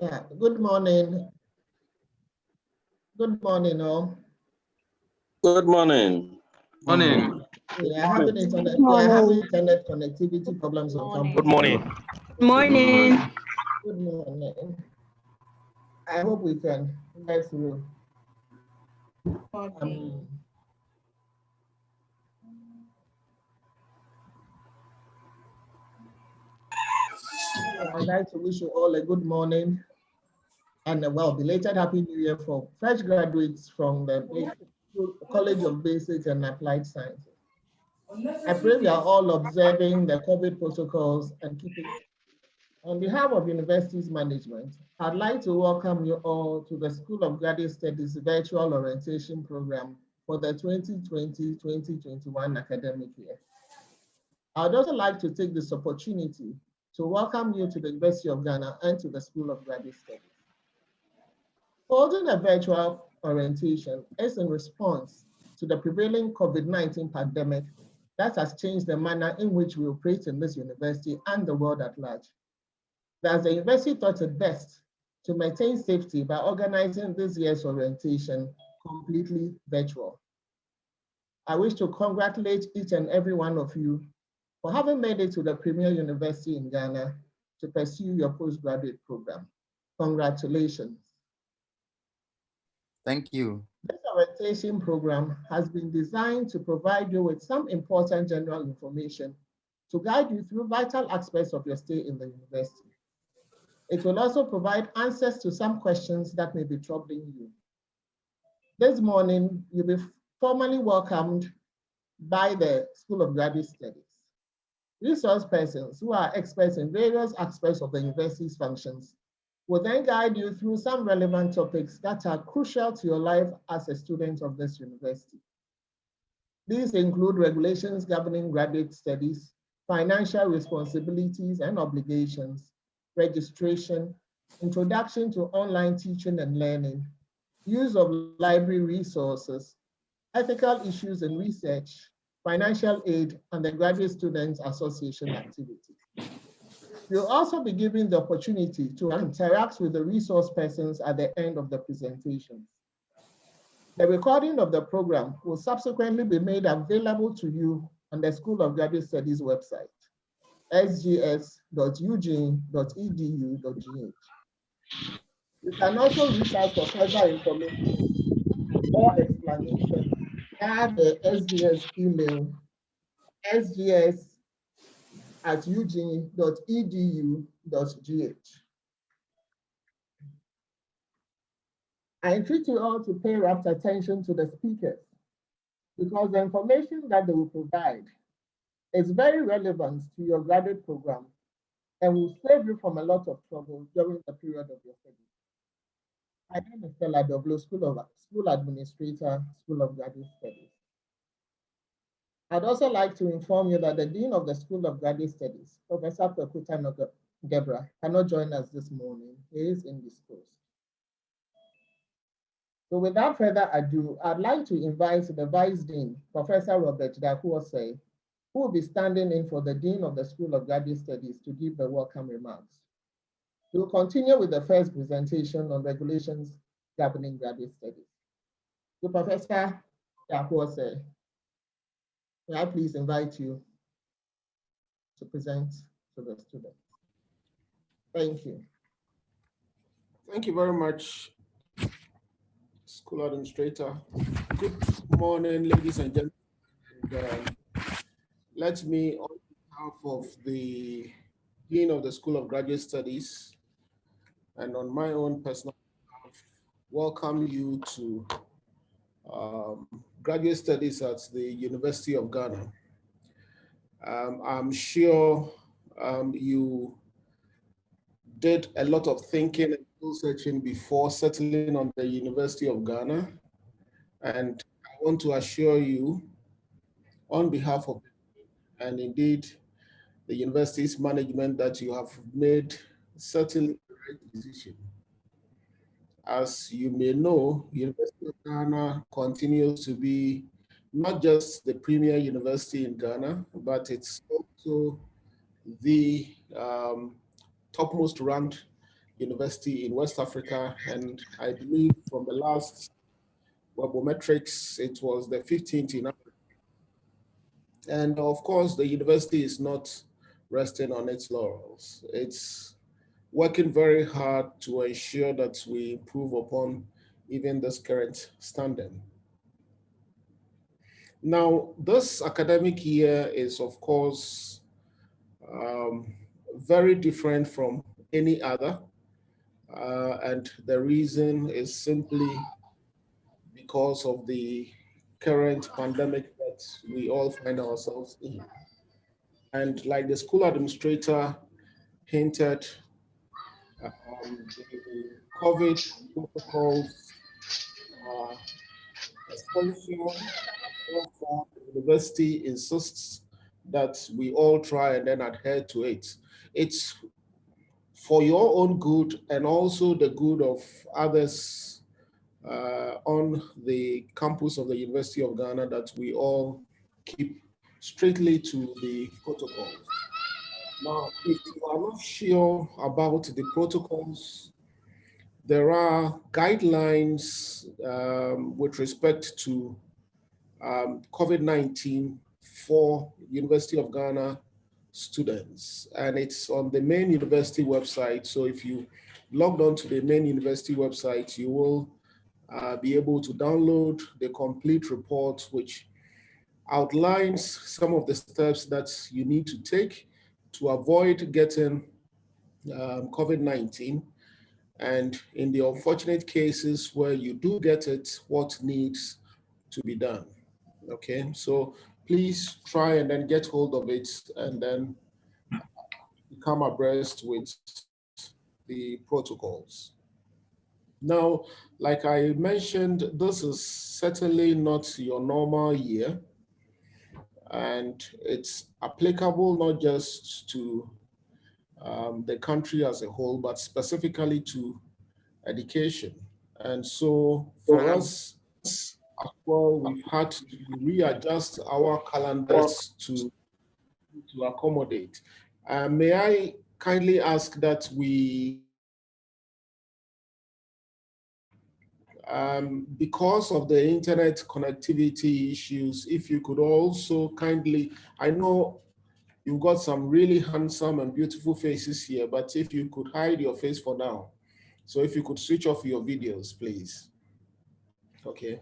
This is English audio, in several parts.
Yeah, good morning. Good morning, all. Good morning. Morning. We are having internet connectivity problems on campus. Good morning. Morning. Good morning. I hope we can get through. I'd like to wish you all a good morning and a belated Happy New Year for fresh graduates from the College of Basic and Applied Sciences. I pray we are all observing the COVID protocols and keeping. On behalf of University's management, I'd like to welcome you all to the School of Graduate Studies virtual orientation program for the 2020-2021 academic year. I'd also like to take this opportunity to welcome you to the University of Ghana and to the School of Graduate Studies. Holding a virtual orientation is in response to the prevailing COVID-19 pandemic that has changed the manner in which we operate in this university and the world at large. Thus, the university thought it best to maintain safety by organizing this year's orientation completely virtual. I wish to congratulate each and every one of you for having made it to the premier university in Ghana to pursue your postgraduate program. Congratulations. Thank you. This orientation program has been designed to provide you with some important general information to guide you through vital aspects of your stay in the university. It will also provide answers to some questions that may be troubling you. This morning, you'll be formally welcomed by the School of Graduate Studies. Resource persons who are experts in various aspects of the university's functions will then guide you through some relevant topics that are crucial to your life as a student of this university. These include regulations governing graduate studies, financial responsibilities and obligations, registration, introduction to online teaching and learning, use of library resources, ethical issues in research, financial aid, and the Graduate Students Association activities. You'll also be given the opportunity to interact with the resource persons at the end of the presentations. The recording of the program will subsequently be made available to you on the School of Graduate Studies website, sgs.ugin.edu.gh. You can also reach out for further information or explanation via the SGS email, sgs@ugin.edu.gh. I entreat you all to pay rapt attention to the speakers because the information that they will provide is very relevant to your graduate program and will save you from a lot of trouble during the period of your studies. My name is Stella Doblo, School Administrator, School of Graduate Studies. I'd also like to inform you that the Dean of the School of Graduate Studies, Professor Kwekuta Gebra, cannot join us this morning. He is indisposed. So without further ado, I'd like to invite the Vice Dean, Professor Robert Dakuose, who will be standing in for the Dean of the School of Graduate Studies to give the welcome remarks. We will continue with the first presentation on regulations governing graduate studies. So Professor Dakuose, may I please invite you to present to the students. Thank you. Thank you very much, School Administrator. Good morning, ladies and gentlemen. And, let me, on behalf of the Dean of the School of Graduate Studies and on my own personal behalf, welcome you to Graduate Studies at the University of Ghana. I'm sure you did a lot of thinking and soul searching before settling on the University of Ghana. And I want to assure you on behalf of and indeed the university's management that you have made certainly the right decision. As you may know, University of Ghana continues to be not just the premier university in Ghana, but it's also the topmost ranked university in West Africa. And I believe from the last Webometrics, it was the 15th in Africa. And of course, the university is not resting on its laurels. It's working very hard to ensure that we improve upon even this current standing. Now, this academic year is, of course, very different from any other. And the reason is simply because of the current pandemic that we all find ourselves in. And like the school administrator hinted, the COVID protocols are essential. Therefore, the university insists that we all try and then adhere to it. It's for your own good and also the good of others on the campus of the University of Ghana that we all keep strictly to the protocols. Now, if you are not sure about the protocols, there are guidelines with respect to COVID-19 for University of Ghana students, and it's on the main university website. So if you logged on to the main university website, you will be able to download the complete report, which outlines some of the steps that you need to take to avoid getting COVID-19. And in the unfortunate cases where you do get it, what needs to be done. Okay, so please try and then get hold of it and then become abreast with the protocols. Now, like I mentioned, this is certainly not your normal year, and it's applicable not just to the country as a whole, but specifically to education. And so for us, well, we've had to readjust our calendars to accommodate. May I kindly ask that we, because of the internet connectivity issues, if you could also kindly, I know you've got some really handsome and beautiful faces here, but if you could hide your face for now. So if you could switch off your videos, please. Okay.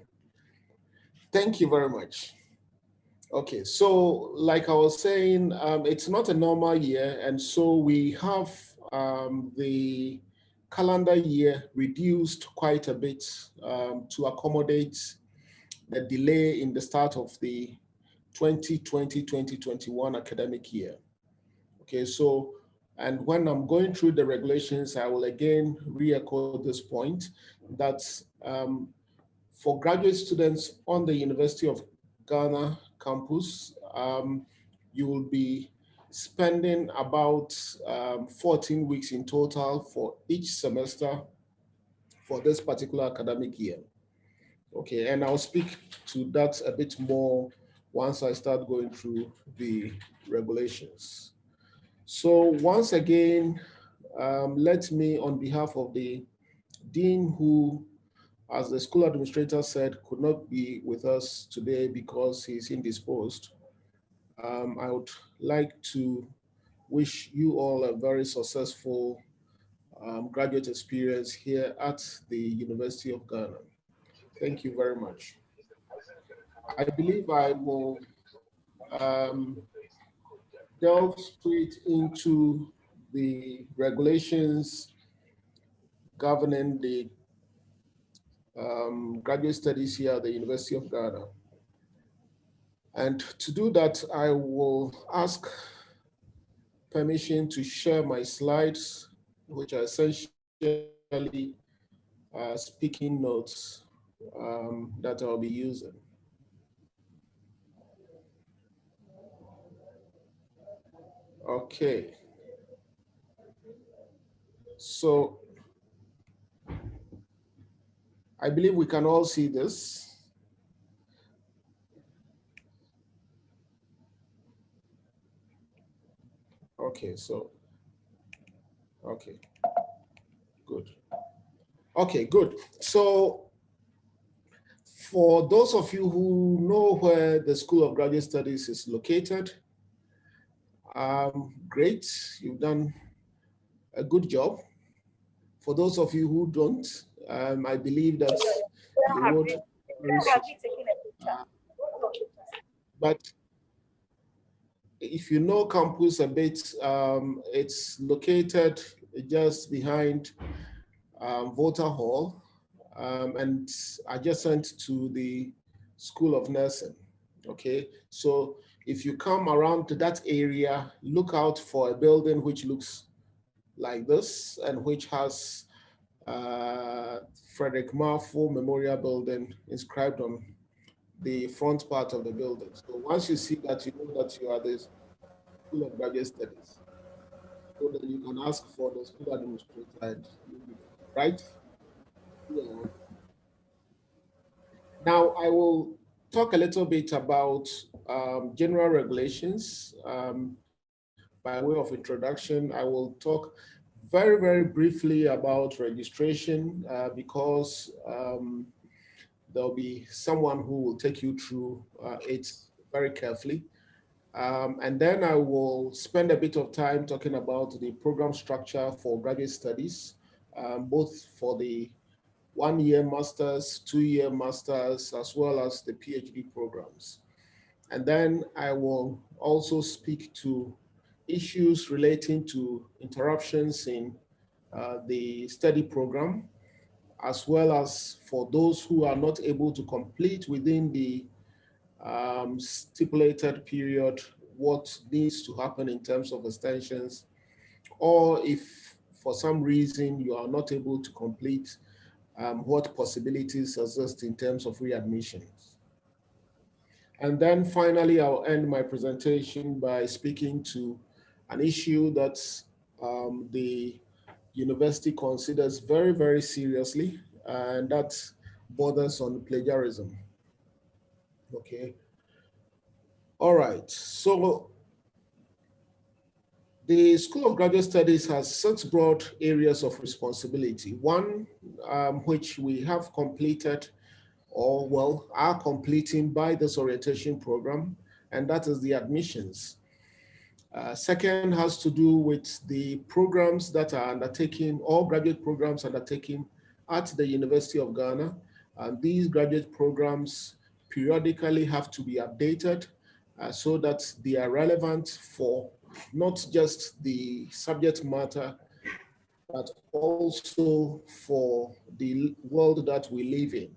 Thank you very much. Okay, so like I was saying, it's not a normal year, and so we have the calendar year reduced quite a bit to accommodate the delay in the start of the 2020-2021 academic year. Okay, so, and when I'm going through the regulations, I will again re-echo this point that for graduate students on the University of Ghana campus, you will be spending about 14 weeks in total for each semester for this particular academic year. Okay, and I'll speak to that a bit more once I start going through the regulations. So once again, let me, on behalf of the Dean, who, as the school administrator said, could not be with us today because he's indisposed, I would like to wish you all a very successful graduate experience here at the University of Ghana. Thank you very much. I believe I will delve straight into the regulations governing the graduate studies here at the University of Ghana. And to do that, I will ask permission to share my slides, which are essentially speaking notes that I'll be using. Okay. So I believe we can all see this. Okay, so, okay. Good. Okay, good. So for those of you who know where the School of Graduate Studies is located, great, you've done a good job. For those of you who don't, I believe that you would. But if you know campus a bit, it's located just behind Volta Hall and adjacent to the School of Nursing. Okay, so if you come around to that area, look out for a building which looks like this and which has Frederick Marfo Memorial Building inscribed on the front part of the building. So once you see that, you know that you are the School of Graduate Studies. So that you can ask for the school administrator, and right? Yeah. Now I will talk a little bit about general regulations. By way of introduction, I will talk very, very briefly about registration because there'll be someone who will take you through it very carefully. And then I will spend a bit of time talking about the program structure for graduate studies, both for the 1-year masters, 2-year masters, as well as the PhD programs. And then I will also speak to issues relating to interruptions in the study program, as well as for those who are not able to complete within the stipulated period, what needs to happen in terms of extensions, or if for some reason you are not able to complete, what possibilities exist in terms of readmissions. And then finally, I'll end my presentation by speaking to an issue that the university considers very, very seriously, and that borders on plagiarism. Okay. All right. So the School of Graduate Studies has 6 broad areas of responsibility. One, which we have completed, or well, are completing by this orientation program, and that is the admissions. Second has to do with the programs that are undertaken, all graduate programs undertaken at the University of Ghana. And these graduate programs periodically have to be updated so that they are relevant for not just the subject matter, but also for the world that we live in.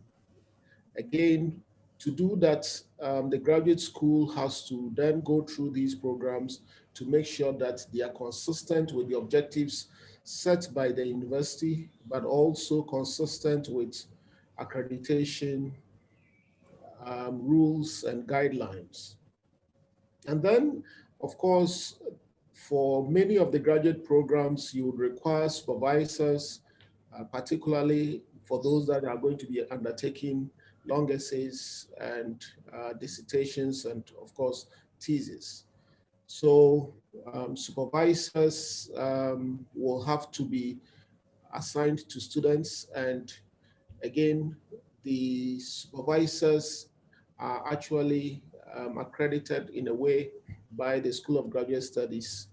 Again, to do that, the graduate school has to then go through these programs to make sure that they are consistent with the objectives set by the university, but also consistent with accreditation rules and guidelines. And then, of course, for many of the graduate programs, you would require supervisors, particularly for those that are going to be undertaking long essays and dissertations, and of course, theses. So supervisors will have to be assigned to students, and again, the supervisors are actually accredited in a way by the School of Graduate Studies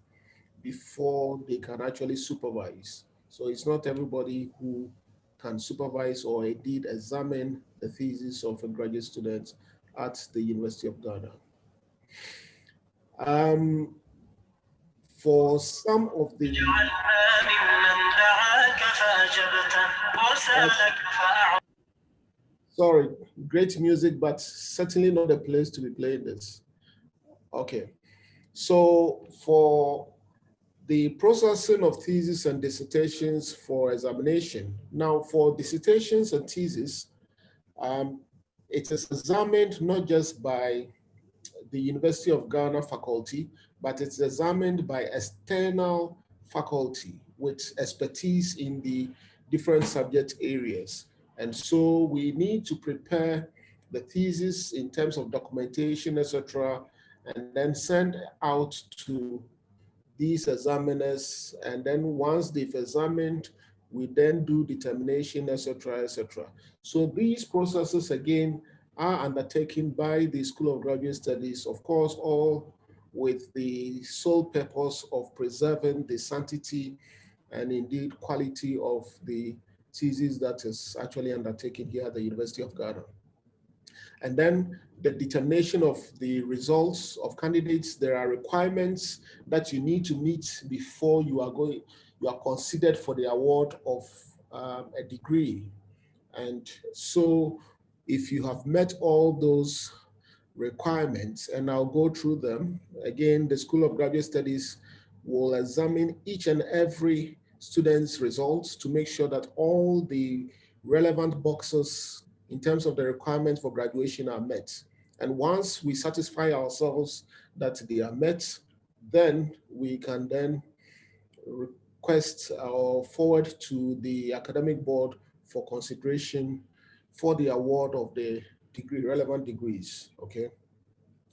before they can actually supervise. So it's not everybody who can supervise or indeed examine the thesis of a graduate student at the University of Ghana. For some of the sorry, great music, but certainly not a place to be playing this. Okay, so for the processing of theses and dissertations for examination. Now, for dissertations and theses, it is examined not just by the University of Ghana faculty, but it's examined by external faculty with expertise in the different subject areas. And so we need to prepare the thesis in terms of documentation, etc., and then send out to these examiners. And then once they've examined We then do determination, etc., etc. So these processes, again, are undertaken by the School of Graduate Studies, of course, all with the sole purpose of preserving the sanctity and indeed quality of the thesis that is actually undertaken here at the University of Ghana. And then the determination of the results of candidates, there are requirements that you need to meet before you are considered for the award of a degree. And so if you have met all those requirements, and I'll go through them, again, the School of Graduate Studies will examine each and every student's results to make sure that all the relevant boxes in terms of the requirements for graduation are met. And once we satisfy ourselves that they are met, then we can then request or forward to the academic board for consideration for the award of the degree, relevant degrees, okay?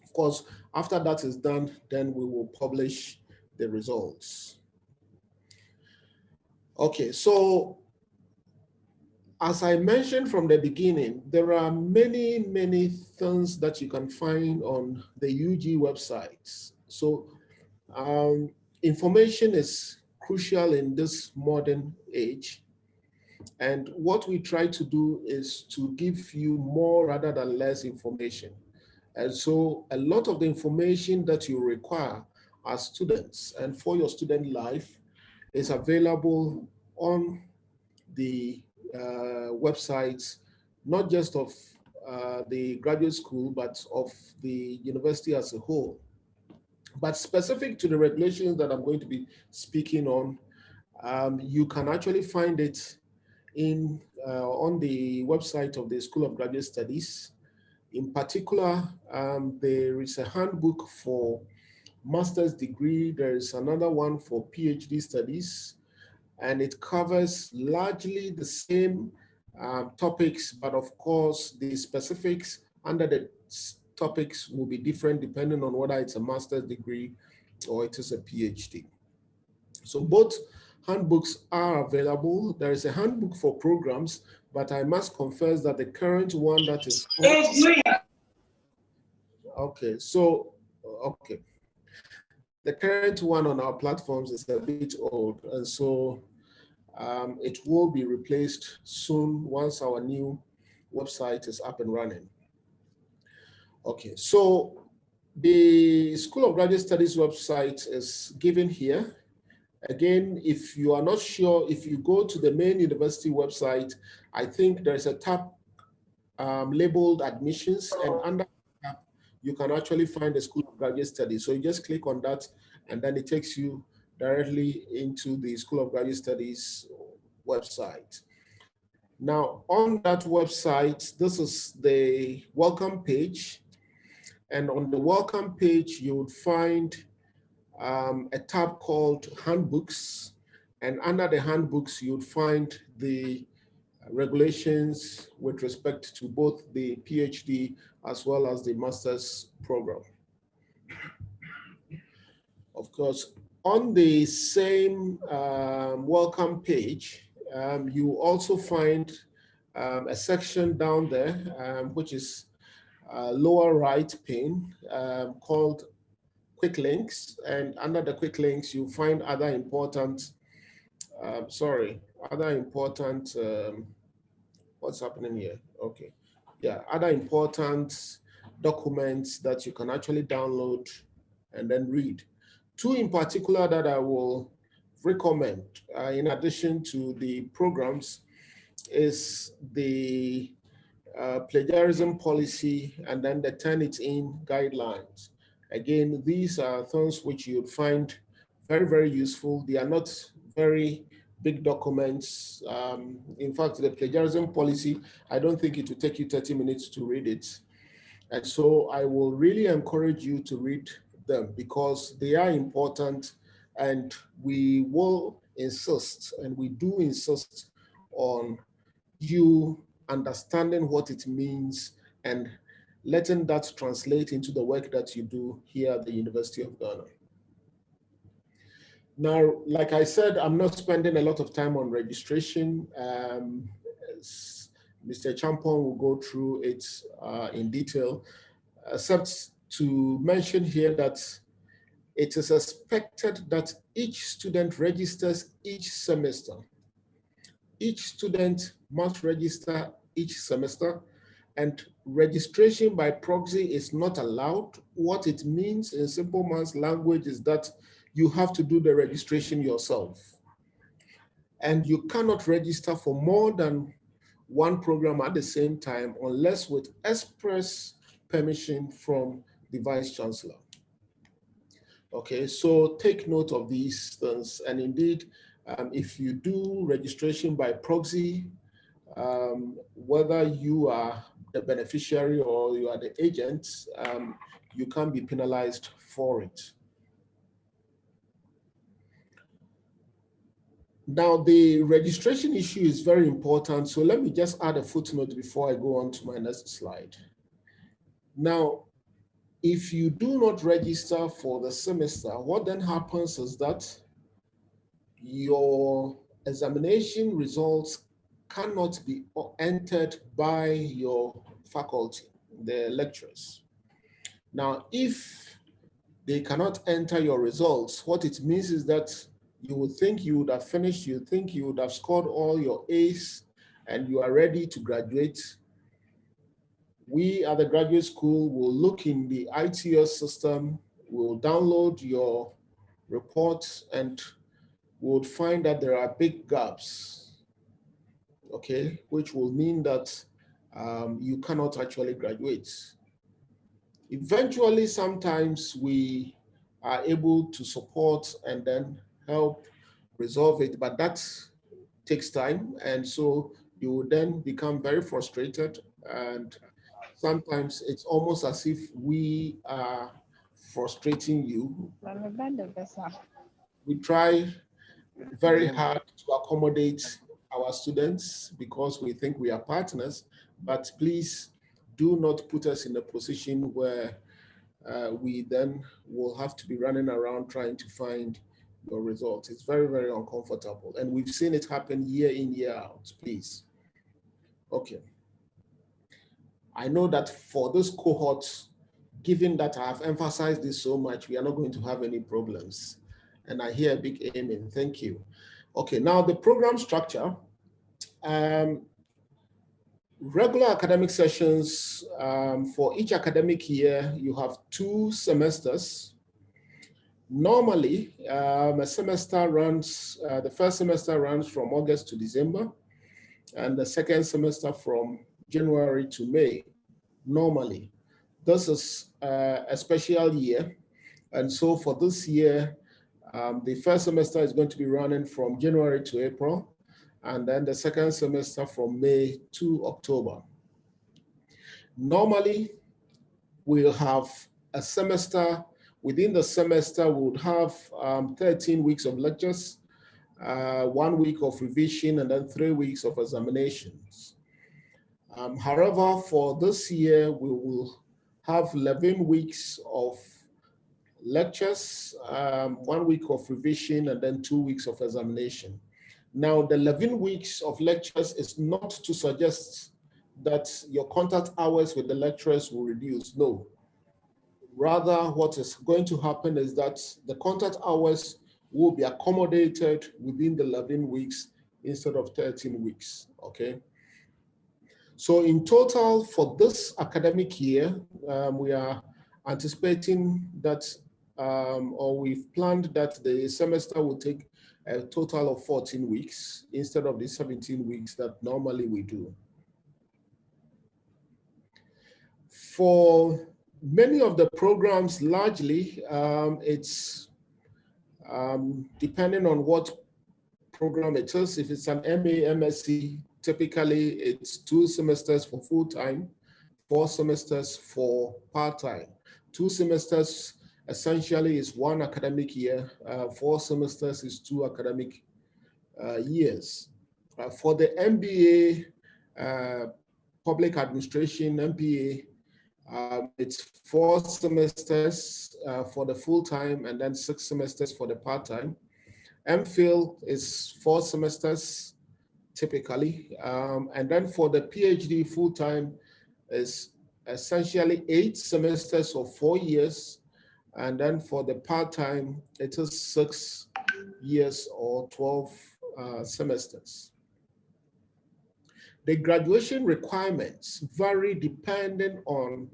Of course, after that is done, then we will publish the results. Okay, so as I mentioned from the beginning, there are many, many things that you can find on the UG websites. So information is crucial in this modern age. And what we try to do is to give you more rather than less information. And so a lot of the information that you require as students and for your student life is available on the websites, not just of the graduate school, but of the university as a whole. But specific to the regulations that I'm going to be speaking on, you can actually find it on the website of the School of Graduate Studies. In particular, there is a handbook for master's degree. There is another one for PhD studies, and it covers largely the same topics, but of course, the specifics under the topics will be different depending on whether it's a master's degree or it is a PhD. So both handbooks are available. There is a handbook for programs, but I must confess that the current one that is the current one on our platforms is a bit old, and so it will be replaced soon once our new website is up and running. Okay, so the School of Graduate Studies website is given here. Again, if you are not sure, if you go to the main university website, I think there's a tab labeled admissions, and under that, you can actually find the School of Graduate Studies. So you just click on that, and then it takes you directly into the School of Graduate Studies website. Now, on that website, this is the welcome page. And on the welcome page, you would find a tab called handbooks. And under the handbooks, you'd find the regulations with respect to both the PhD as well as the master's program. Of course, on the same welcome page, you also find a section down there, which is lower right pane, called quick links. And under the quick links, you find other important, what's happening here? Okay. Yeah, other important documents that you can actually download and then read. Two in particular that I will recommend, in addition to the programs, is the plagiarism policy and then the Turnitin guidelines. Again, these are things which you'd find very, very useful. They are not very big documents. In fact, the plagiarism policy, I don't think it will take you 30 minutes to read it. And so I will really encourage you to read them because they are important, and we will insist, and we do insist on you understanding what it means and letting that translate into the work that you do here at the University of Ghana. Now, like I said, I'm not spending a lot of time on registration. Mr. Champon will go through it in detail, except to mention here that it is expected that each student registers each semester. Each student must register each semester, and registration by proxy is not allowed. What it means in simple man's language is that you have to do the registration yourself. And you cannot register for more than one program at the same time unless with express permission from the Vice Chancellor. Okay, so take note of these things. And indeed, if you do registration by proxy, whether you are the beneficiary or you are the agent, you can be penalized for it. Now, the registration issue is very important. So let me just add a footnote before I go on to my next slide. Now, if you do not register for the semester, what then happens is that your examination results cannot be entered by your faculty, the lecturers. Now, if they cannot enter your results, what it means is that you would think you would have finished, you think you would have scored all your A's and you are ready to graduate. We at the graduate school will look in the ITS system, we'll download your reports, and we'll find that there are big gaps, okay, which will mean that you cannot actually graduate. Eventually, sometimes we are able to support and then help resolve it, but that takes time. And so you will then become very frustrated. And sometimes it's almost as if we are frustrating you. We try very hard to accommodate our students because we think we are partners, but please do not put us in a position where we then will have to be running around trying to find your results. It's very, very uncomfortable. And we've seen it happen year in, year out, please. Okay. I know that for this cohort, given that I have emphasized this so much, we are not going to have any problems. And I hear a big amen. Thank you. Okay, now the program structure. Regular academic sessions, for each academic year, you have 2 semesters. Normally, a semester runs, the first semester runs from August to December, and the second semester from January to May, normally. This is a special year. And so for this year, the first semester is going to be running from January to April, and then the second semester from May to October. Normally, we'll have a semester. Within the semester, we would have 13 weeks of lectures, 1 week of revision, and then 3 weeks of examinations. However, for this year, we will have 11 weeks of lectures, 1 week of revision, and then 2 weeks of examination. Now, the 11 weeks of lectures is not to suggest that your contact hours with the lecturers will reduce. No. Rather, what is going to happen is that the contact hours will be accommodated within the 11 weeks instead of 13 weeks, okay? So in total, for this academic year, we are anticipating that, or we've planned that the semester will take a total of 14 weeks instead of the 17 weeks that normally we do. For many of the programs, largely, it's depending on what program it is. If it's an MA, MSc, typically it's 2 semesters for full-time, 4 semesters for part-time. 2 semesters essentially is 1 academic year, 4 semesters is 2 academic years. For the MBA, Public Administration, MBA, it's 4 semesters for the full-time and then 6 semesters for the part-time. MPhil is 4 semesters typically. And then for the PhD full-time is essentially 8 semesters or 4 years. And then for the part-time, it is 6 years or 12 semesters. The graduation requirements vary depending on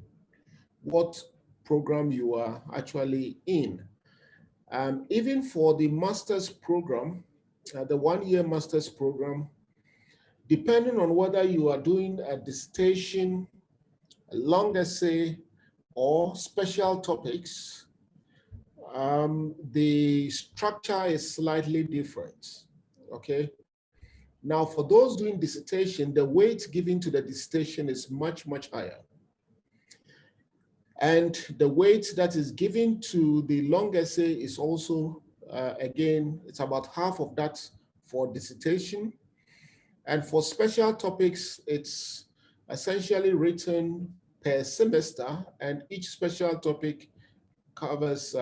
what program you are actually in. Even for the master's program, the 1-year master's program, depending on whether you are doing a dissertation, a long essay, or special topics, the structure is slightly different, okay? Now, for those doing dissertation, the weight given to the dissertation is much, much higher. And the weight that is given to the long essay is also, again, it's about half of that for dissertation. And for special topics, it's essentially written per semester, and each special topic covers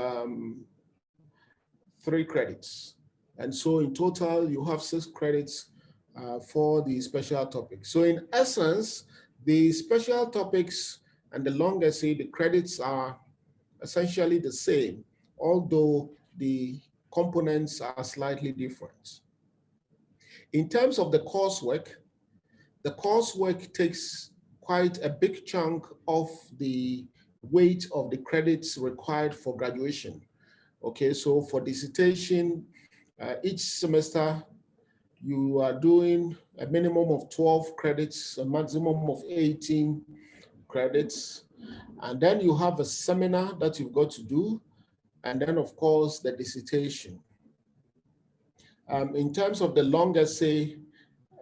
3 credits. And so in total, you have 6 credits for the special topic. So in essence, the special topics and the long essay, the credits are essentially the same, although the components are slightly different. In terms of the coursework takes quite a big chunk of the weight of the credits required for graduation. Okay, so for dissertation, each semester, you are doing a minimum of 12 credits, a maximum of 18 credits. And then you have a seminar that you've got to do. And then, of course, the dissertation. In terms of the long essay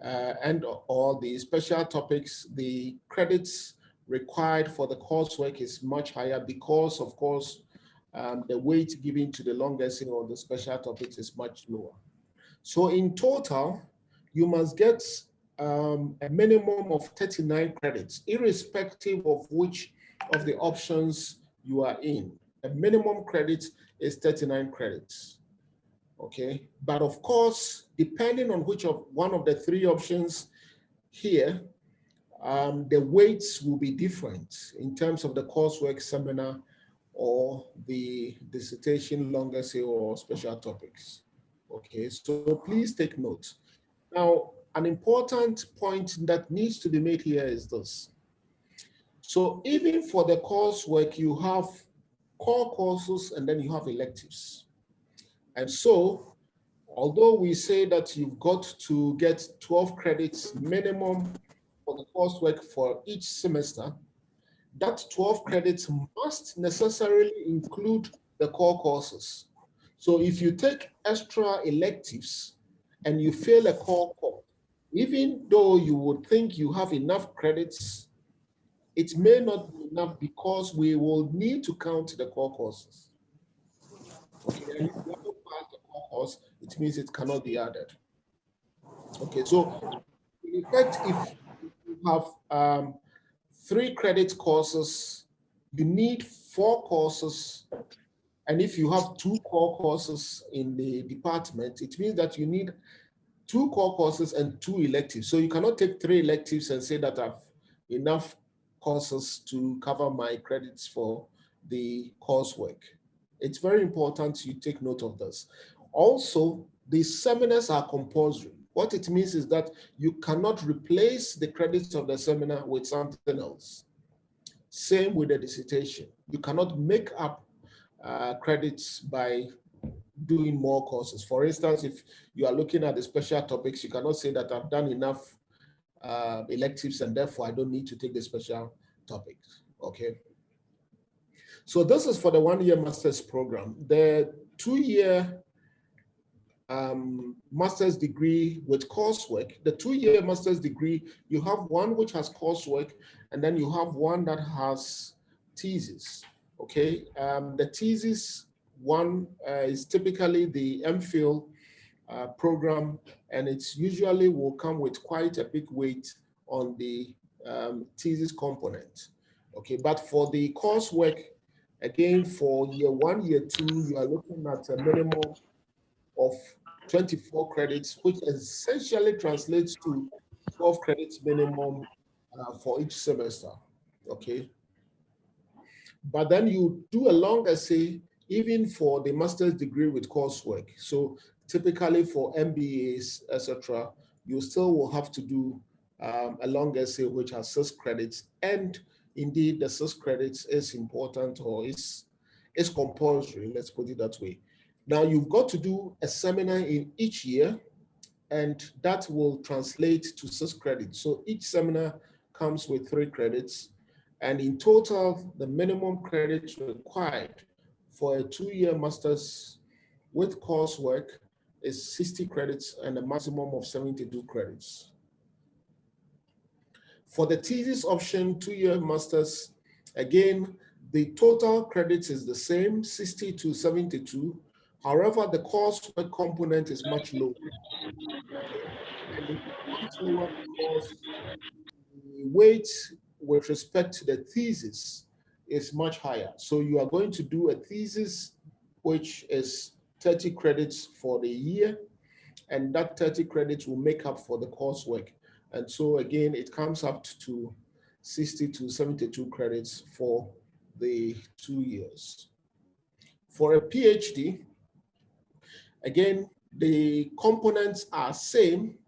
and or the special topics, the credits required for the coursework is much higher because, of course, the weight given to the long essay or the special topics is much lower. So in total, you must get a minimum of 39 credits, irrespective of which of the options you are in. The minimum credit is 39 credits, okay? But of course, depending on which of one of the 3 options here, the weights will be different in terms of the coursework, seminar, or the dissertation, long essay, or special topics. Okay, so please take note. Now, an important point that needs to be made here is this. So even for the coursework, you have core courses and then you have electives. And so, although we say that you've got to get 12 credits minimum for the coursework for each semester, that 12 credits must necessarily include the core courses. So if you take extra electives and you fail a core course, even though you would think you have enough credits, it may not be enough because we will need to count the core courses. Okay, and if you haven't passed the core course, it means it cannot be added. Okay, so in effect, if you have 3 credit courses, you need 4 courses. And if you have 2 core courses in the department, it means that you need 2 core courses and 2 electives. So you cannot take 3 electives and say that I've enough courses to cover my credits for the coursework. It's very important you take note of this. Also, the seminars are compulsory. What it means is that you cannot replace the credits of the seminar with something else. Same with the dissertation. You cannot make up credits by doing more courses. For instance, if you are looking at the special topics, you cannot say that I've done enough electives and therefore I don't need to take the special topics, okay? So this is for the 1-year master's program. The 2-year master's degree with coursework, the 2-year master's degree, you have one which has coursework and then you have one that has thesis, okay? The thesis one is typically the MPhil program, and it's usually will come with quite a big weight on the thesis component. Okay, but for the coursework, again, for year 1, year 2, you are looking at a minimum of 24 credits, which essentially translates to 12 credits minimum for each semester, okay? But then you do a long essay even for the master's degree with coursework. So typically for MBAs, etc., you still will have to do a long essay which has 6 credits. And indeed, the 6 credits is important, or is compulsory, let's put it that way. Now you've got to do a seminar in each year, and that will translate to 6 credits. So each seminar comes with 3 credits. And in total, the minimum credits required for a 2-year master's with coursework is 60 credits and a maximum of 72 credits. For the thesis option 2-year master's, again, the total credits is the same, 60 to 72. However, the coursework component is much lower. And it's much lower because the weight with respect to the thesis is much higher. So you are going to do a thesis, which is 30 credits for the year, and that 30 credits will make up for the coursework. And so again, it comes up to 60 to 72 credits for the 2 years. For a PhD, again, the components are same,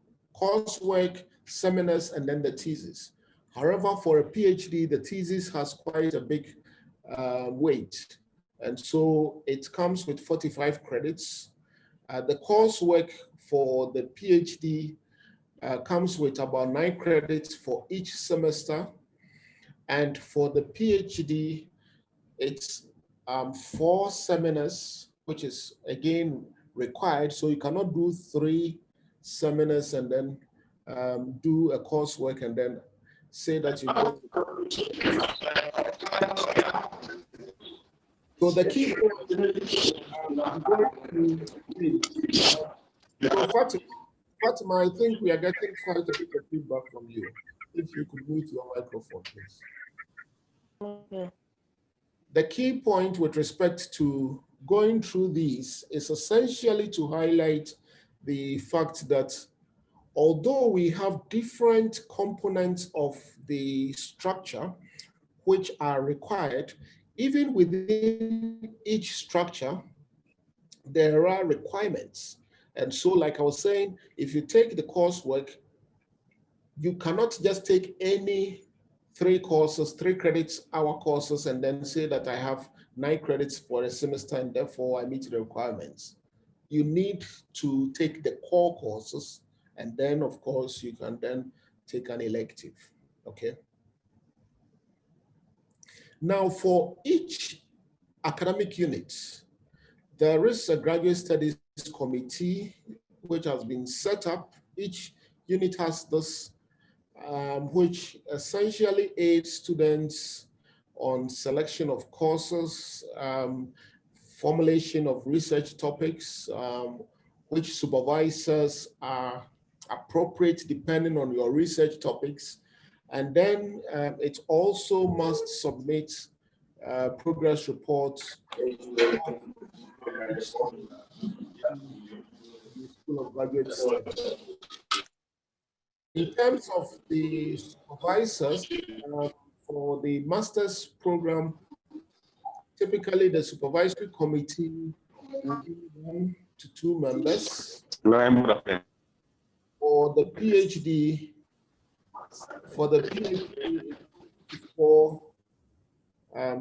coursework, seminars, and then the thesis. However, for a PhD, the thesis has quite a big weight. And so it comes with 45 credits. The coursework for the PhD comes with about 9 credits for each semester. And for the PhD, it's 4 seminars, which is again required. So you cannot do 3 seminars and then do a coursework and then say that you go. So the key Fatima, I think we are getting quite a bit of feedback from you. If you could mute your microphone, please. Okay. The key point with respect to going through these is essentially to highlight the fact that although we have different components of the structure which are required, even within each structure, there are requirements. And so, like I was saying, if you take the coursework, you cannot just take any 3 courses, 3 credits hour courses, and then say that I have 9 credits for a semester and therefore I meet the requirements. You need to take the core courses, and then of course you can then take an elective, okay? Now for each academic unit, there is a graduate studies committee which has been set up. Each unit has this, which essentially aids students on selection of courses, formulation of research topics, which supervisors are appropriate depending on your research topics. And then it also must submit progress reports to the School of Graduate Studies. In terms of the supervisors, for the master's program, typically the supervisory committee will be 1 to 2 members. For the PhD, for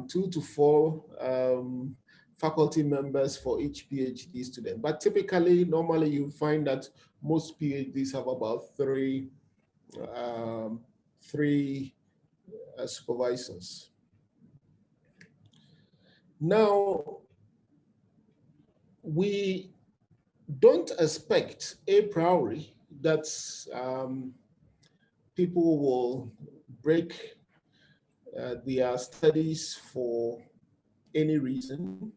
2 to 4 faculty members for each PhD student. But typically, normally you find that most PhDs have about 3 supervisors. Now, we don't expect a priori that people will break their studies for any reason,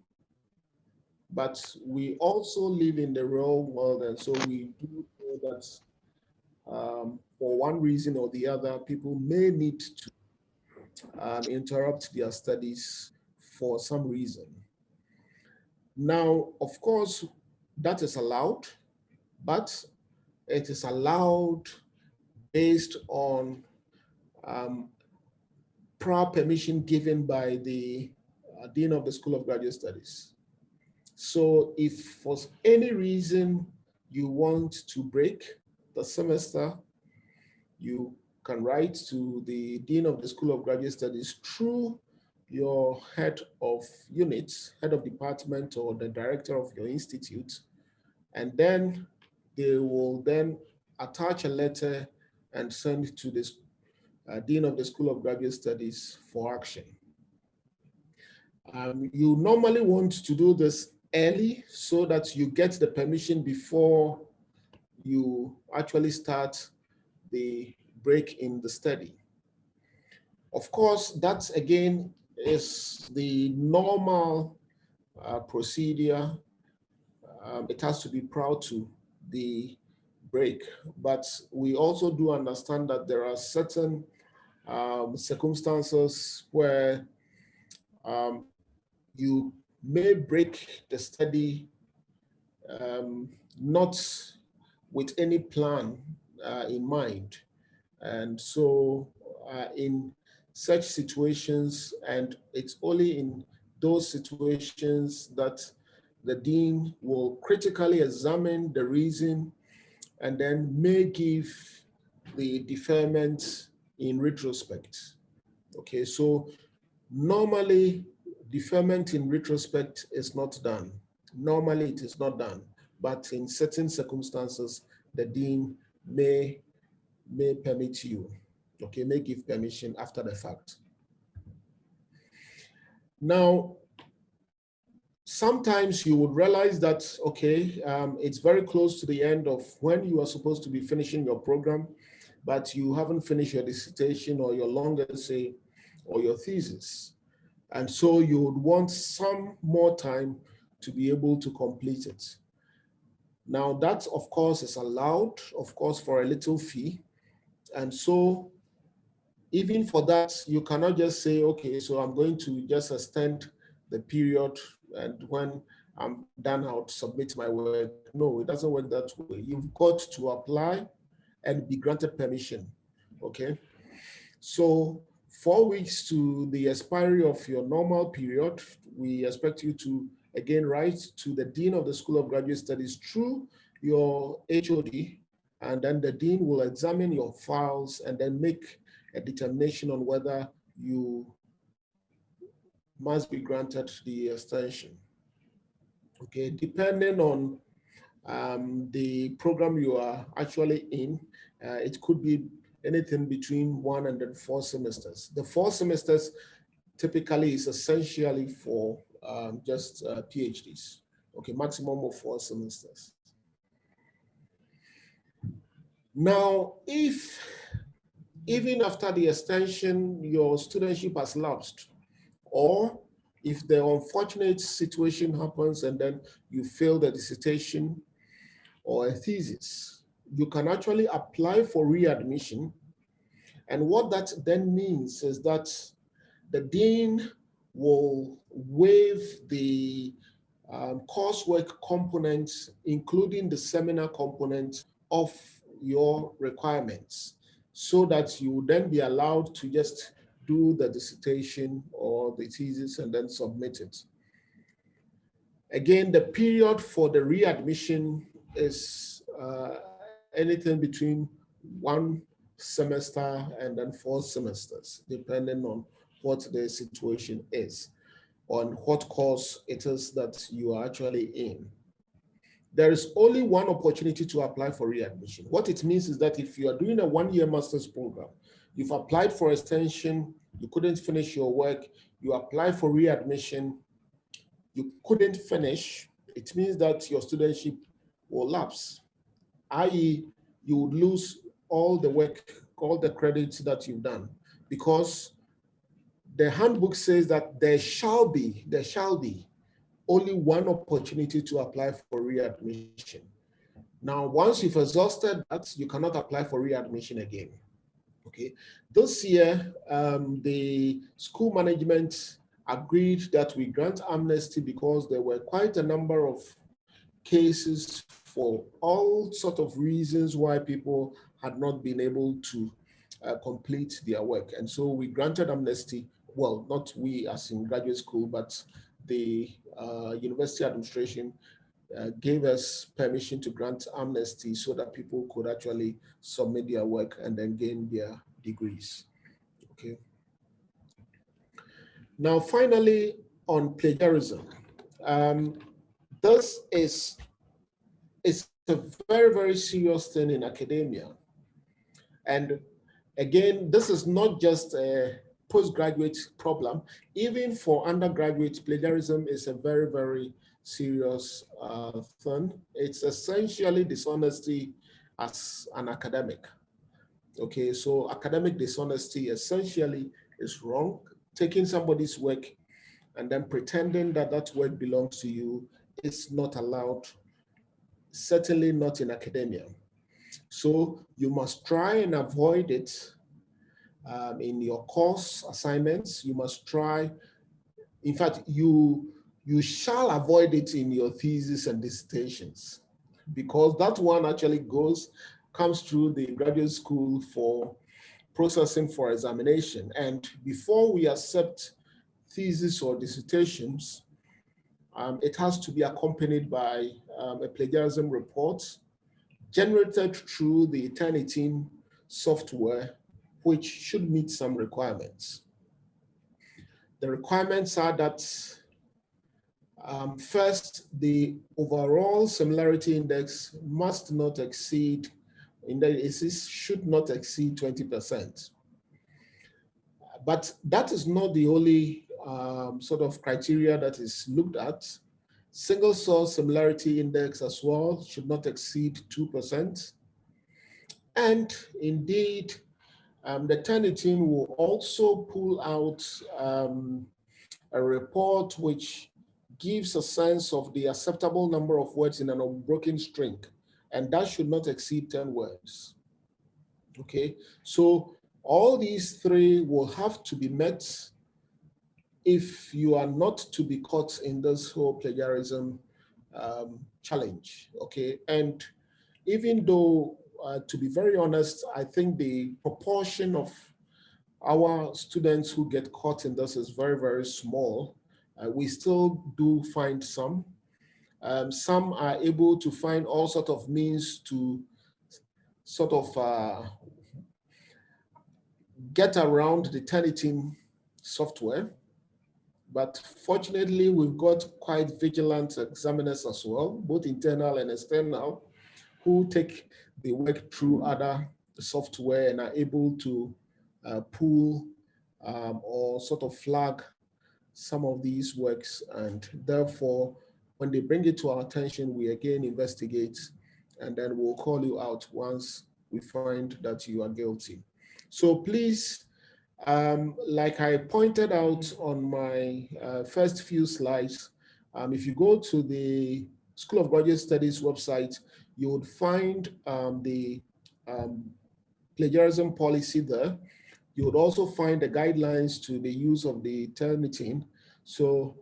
but we also live in the real world, and so we do know that for one reason or the other, people may need to interrupt their studies for some reason. Now, of course, that is allowed, but it is allowed based on prior permission given by the Dean of the School of Graduate Studies. So if for any reason you want to break the semester, you can write to the Dean of the School of Graduate Studies through your head of unit, head of department, or the director of your institute, and then they will then attach a letter and send it to the Dean of the School of Graduate Studies for action. You normally want to do this early so that you get the permission before you actually start the break in the study. Of course, that again is the normal procedure. It has to be prior to the break, but we also do understand that there are certain circumstances where you may break the study not with any plan in mind. And so in such situations, and it's only in those situations that the dean will critically examine the reason and then may give the deferment in retrospect. Okay, so normally deferment in retrospect is not done. Normally it is not done, but in certain circumstances, the dean may permit you, okay, may give permission after the fact. Now, sometimes you would realize that, okay, it's very close to the end of when you are supposed to be finishing your program, but you haven't finished your dissertation or your long essay or your thesis. And so you would want some more time to be able to complete it. Now that, of course, is allowed, of course, for a little fee. And so even for that, you cannot just say, okay, so I'm going to just extend the period, and when I'm done, I'll submit my work. No, it doesn't work that way. You've got to apply and be granted permission, okay? So 4 weeks to the expiry of your normal period, we expect you to again write to the Dean of the School of Graduate Studies through your HOD, and then the Dean will examine your files and then make a determination on whether you must be granted the extension. Okay, depending on the program you are actually in, it could be anything between 1 and then 4 semesters. The 4 semesters typically is essentially for just PhDs. Okay, maximum of 4 semesters. Now, if even after the extension, your studentship has lapsed, or if the unfortunate situation happens and then you fail the dissertation or a thesis, you can actually apply for readmission. And what that then means is that the dean will waive the coursework components, including the seminar component of your requirements, so that you will then be allowed to just do the dissertation or the thesis and then submit it. Again, the period for the readmission is anything between 1 semester and then 4 semesters, depending on what the situation is, on what course it is that you are actually in. There is only one opportunity to apply for readmission. What it means is that if you are doing a 1-year master's program, you've applied for extension, you couldn't finish your work, you apply for readmission, you couldn't finish, it means that your studentship will lapse, i.e. you would lose all the work, all the credits that you've done, because the handbook says that there shall be only one opportunity to apply for readmission. Now, once you've exhausted that, you cannot apply for readmission again. Okay. This year, the school management agreed that we grant amnesty because there were quite a number of cases for all sort of reasons why people had not been able to complete their work. And so we granted amnesty. Well, not we as in graduate school, but the university administration gave us permission to grant amnesty so that people could actually submit their work and then gain their degrees. Okay. Now, finally, on plagiarism, this is a very, very serious thing in academia. And again, this is not just a postgraduate problem. Even for undergraduate, plagiarism is a very, very serious thing. It's essentially dishonesty as an academic. Okay, so academic dishonesty essentially is wrong. Taking somebody's work and then pretending that that work belongs to you is not allowed, certainly not in academia. So you must try and avoid it in your course assignments. You must try, in fact, you shall avoid it in your thesis and dissertations, because that one actually comes through the graduate school for processing for examination. And before we accept thesis or dissertations, it has to be accompanied by a plagiarism report generated through the Turnitin software, which should meet some requirements. The requirements are that first, the overall similarity index must not exceed, should not exceed 20%. But that is not the only sort of criteria that is looked at. Single source similarity index as well should not exceed 2%. And indeed, the Turnitin will also pull out a report which gives a sense of the acceptable number of words in an unbroken string, and that should not exceed 10 words. Okay, so all these three will have to be met if you are not to be caught in this whole plagiarism challenge. Okay, and even though, to be very honest, I think the proportion of our students who get caught in this is very, very small. We still do find some. Some are able to find all sorts of means to sort of get around the Turnitin software. But fortunately, we've got quite vigilant examiners as well, both internal and external, who take the work through other software and are able to pull or sort of flag some of these works. And therefore, when they bring it to our attention, we again investigate, and then we'll call you out once we find that you are guilty. So please, like I pointed out on my first few slides, if you go to the School of Graduate Studies website, you would find the plagiarism policy there. You would also find the guidelines to the use of the Turnitin. So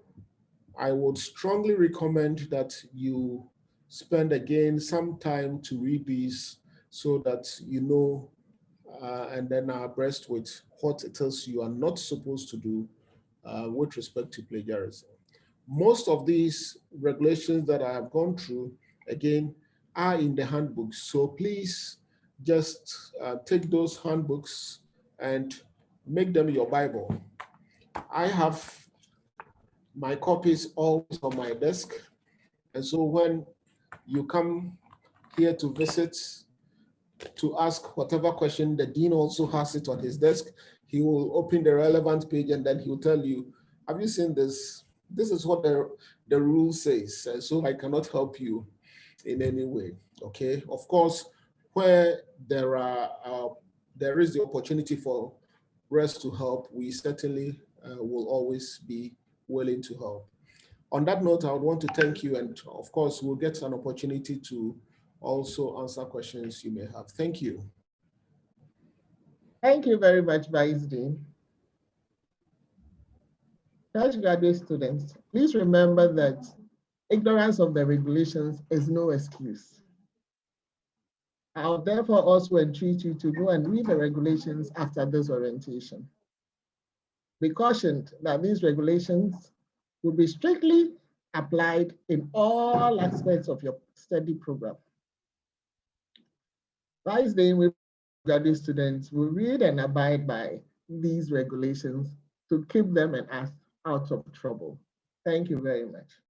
I would strongly recommend that you spend again some time to read these so that you know and then are abreast with what it is you are not supposed to do with respect to plagiarism. Most of these regulations that I have gone through, again, are in the handbooks. So please just take those handbooks and make them your Bible. I have my copies always on my desk. And so when you come here to visit, to ask whatever question, the dean also has it on his desk. He will open the relevant page and then he'll tell you, have you seen this? This is what the rule says. So I cannot help you in any way, okay? Of course, where there is the opportunity for us to help, we certainly will always be willing to help. On that note, I would want to thank you, and of course, we'll get an opportunity to also answer questions you may have. Thank you. Thank you very much, Vice Dean. Fresh graduate students, please remember that ignorance of the regulations is no excuse. I'll therefore also entreat you to go and read the regulations after this orientation. Be cautioned that these regulations will be strictly applied in all aspects of your study program. Vice Dean, we graduate students will read and abide by these regulations to keep them and us out of trouble. Thank you very much.